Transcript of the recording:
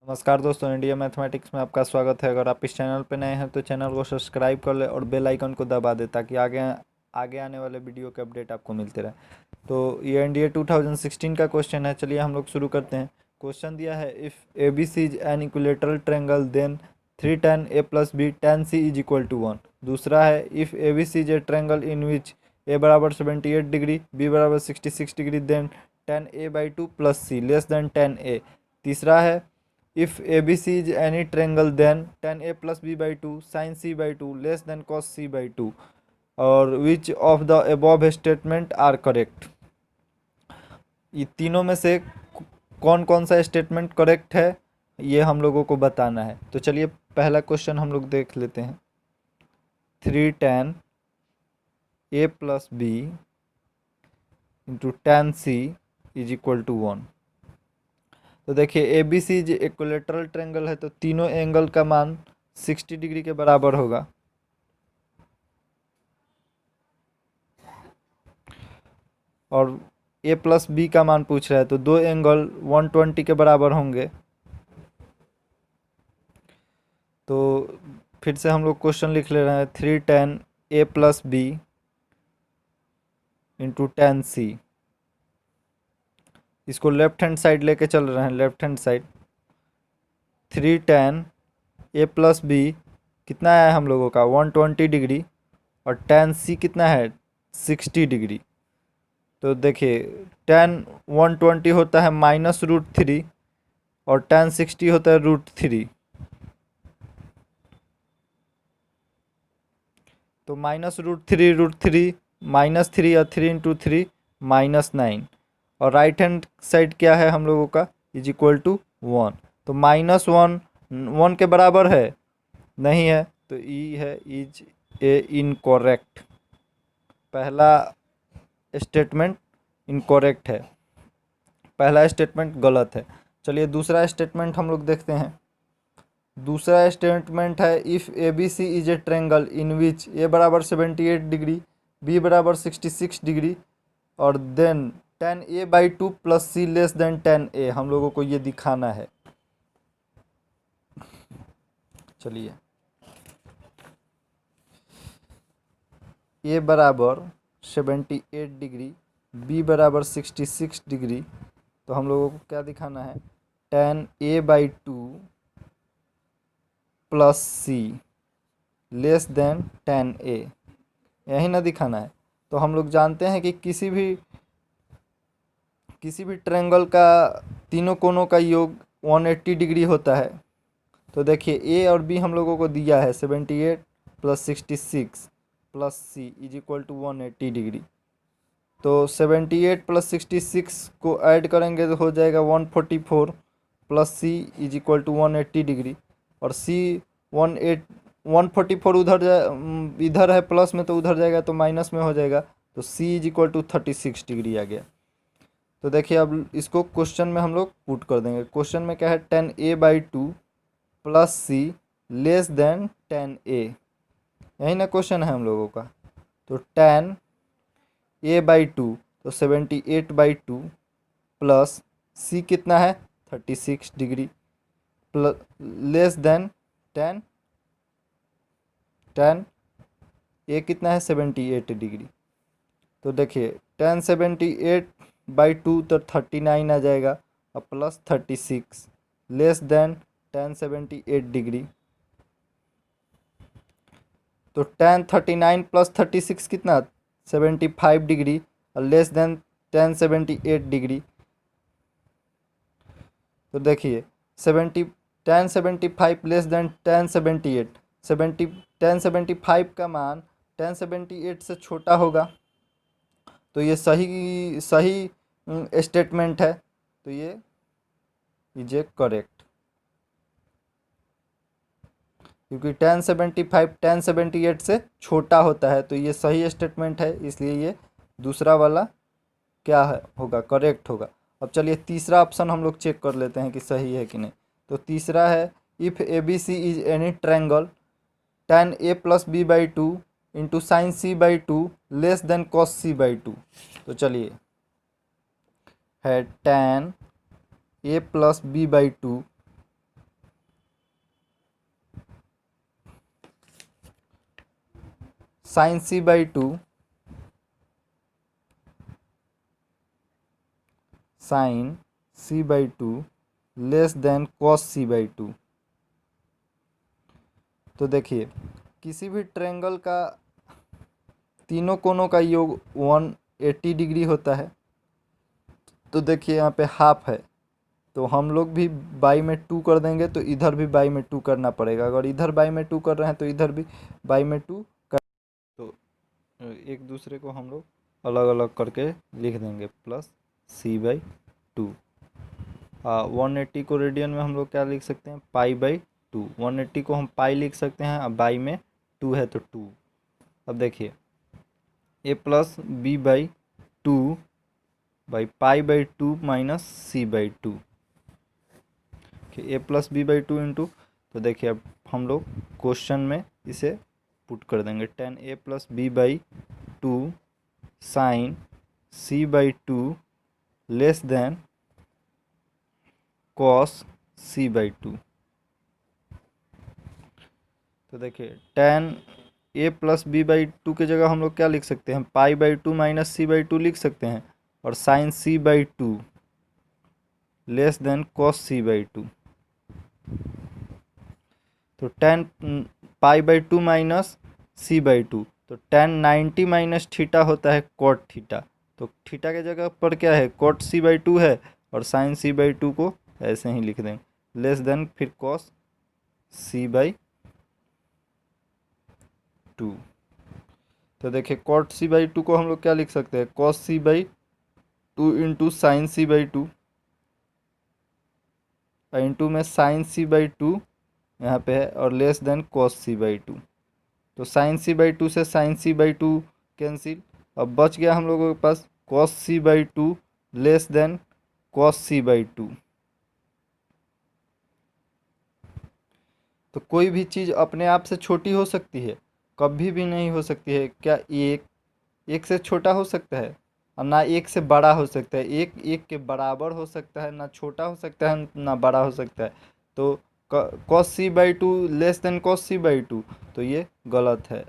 नमस्कार दोस्तों, India mathematics में आपका स्वागत है। अगर आप इस चैनल पर नए हैं तो चैनल को सब्सक्राइब कर ले और बेल आइकन को दबा दे ताकि आगे आगे आने वाले वीडियो के अपडेट आपको मिलते रहे। तो ये एनडीए 2016 का क्वेश्चन है। चलिए हम लोग शुरू करते हैं। क्वेश्चन दिया है, if A B C is an equilateral triangle then 3 tan A plus B tan C is equal to 1। दूसरा है, if A B C is a triangle in which A बराबर 78 डिग्री, बी बराबर 66 degree, then tan A by two plus C less than tan A. तीसरा है, if ABC is any triangle then tan A plus B by 2 sin C by 2 less than cos C by 2, और which of the above statement are correct। ये तीनों में से कौन कौन सा स्टेटमेंट करेक्ट है ये हम लोगों को बताना है। तो चलिए पहला क्वेश्चन हम लोग देख लेते हैं। 3 tan A plus B into tan C is equal to 1। तो देखिए ए बी सी जो इक्विलेटरल ट्रेंगल है तो तीनों एंगल का मान 60 डिग्री के बराबर होगा। और ए प्लस बी का मान पूछ रहा है तो दो एंगल 120 के बराबर होंगे। तो फिर से हम लोग क्वेश्चन लिख ले रहे हैं। 3 tan A plus B into tan सी, इसको लेफ्ट हैंड साइड लेके चल रहे हैं। Left hand side 3 tan A plus B कितना है हम लोगों का 120 डिग्री, और tan सी कितना है 60 डिग्री। तो देखिए tan 120 होता है -√3 और tan 60 होता है √3। तो -√3 -3 और 3 इंटू 3 -9, और राइट हैंड साइड क्या है हम लोगों का इज इक्वल टू 1। तो -1 1 के बराबर है नहीं है, तो ई है इज ए इनकरेक्ट। पहला स्टेटमेंट इनकरेक्ट है, पहला स्टेटमेंट गलत है। चलिए दूसरा स्टेटमेंट हम लोग देखते हैं। दूसरा स्टेटमेंट है, if A B C is a triangle in which A बराबर 78 डिग्री, बी बराबर 66 डिग्री, और then tan A by two plus C less than tan A. हम लोगों को ये दिखाना है। चलिए ए बराबर 78 डिग्री, बी बराबर 66 डिग्री, तो हम लोगों को क्या दिखाना है tan A by two plus C less than tan A, यही ना दिखाना है। तो हम लोग जानते हैं कि किसी भी ट्रायंगल का तीनों कोनों का योग 180 डिग्री होता है। तो देखिए ए और बी हम लोगों को दिया है 78 plus 66 plus C is equal to 180 degree. तो 78 प्लस 66 को ऐड करेंगे तो हो जाएगा 144 plus C is equal to 180 degree, और सी 144 इधर है प्लस में तो उधर जाएगा तो माइनस में हो जाएगा। तो सी इज इक्वल टू 36 डिग्री आ गया। तो देखिए अब इसको क्वेश्चन में हम लोग पुट कर देंगे। क्वेश्चन में क्या है tan A by two plus C less than tan A, यही ना क्वेश्चन है हम लोगों का। तो tan ए बाई टू तो 78 बाई टू प्लस सी कितना है 36 degree plus less than tan ए कितना है 78 डिग्री। तो देखिए tan 78 बाई टू तो 39 आ जाएगा, और plus 36 less than tan 78 degree. तो tan 39 प्लस 36 कितना 75 डिग्री, और लेस देन tan 78 डिग्री। तो देखिए 70 tan 75 less than tan 78, tan 75 का मान tan 78 से छोटा होगा। तो ये सही स्टेटमेंट है। तो ये इज ए करेक्ट, क्योंकि tan 75 tan 78 से छोटा होता है। तो ये सही स्टेटमेंट है, इसलिए ये दूसरा वाला क्या है होगा करेक्ट होगा। अब चलिए तीसरा ऑप्शन हम लोग चेक कर लेते हैं कि सही है कि नहीं। तो तीसरा है, if A B C is any triangle tan A plus B by two into sine C by two less than cos C by two. तो चलिए है tan A plus B by two sine C by two sine C by two less than cos C by two. तो देखिए किसी भी triangle का तीनों कोनों का योग 180 डिग्री होता है। तो देखिए यहाँ पे हाफ है, तो हम लोग भी बाई में 2 कर देंगे, तो इधर भी बाई में 2 करना पड़ेगा। अगर इधर बाई में 2 कर रहे हैं तो इधर भी बाई में 2 कर, तो एक दूसरे को हम लोग अलग अलग करके लिख देंगे प्लस सी बाई टू। 180 को रेडियन में हम लोग क्या लिख सकते हैं, पाई बाई टू। 180 को हम पाई लिख सकते हैं, अब बाई में 2 है तो 2। अब देखिए A plus B by two by pi by two minus C by two. A plus B by two into, तो देखिए अब हम लोग क्वेश्चन में इसे पुट कर देंगे। 10 A plus B by two sine C by two less than cos C by two. तो देखिए 10 A plus B by two की जगह हम लोग क्या लिख सकते हैं, pi by two minus C by two लिख सकते हैं, और sine C by two less than cos C by two. तो 10 pi by two minus C by two, तो 10 90 माइनस थीटा होता है कॉट थीटा। तो थीटा के जगह पर क्या है, कॉट सी बाई टू है, और साइन सी बाई टू को ऐसे ही लिख देंगे, लेस देन फिर कॉस सी बाई टू। तो देखिए कॉट सी बाई टू को हम लोग क्या लिख सकते हैं, cos C by two into sine C by two, into में साइन सी बाई टू यहाँ पे है, और less than cos C by two. तो साइन सी बाई टू से sine C by two cancel, अब बच गया हम लोगों के पास cos C by two less than cos C by two. तो कोई भी चीज़ अपने आप से छोटी हो सकती है, कभी भी नहीं हो सकती है। क्या एक से छोटा हो सकता है, और ना एक से बड़ा हो सकता है। एक एक के बराबर हो सकता है, ना छोटा हो सकता है ना बड़ा हो सकता है। तो cos C by two less than cos C by two, तो ये गलत है।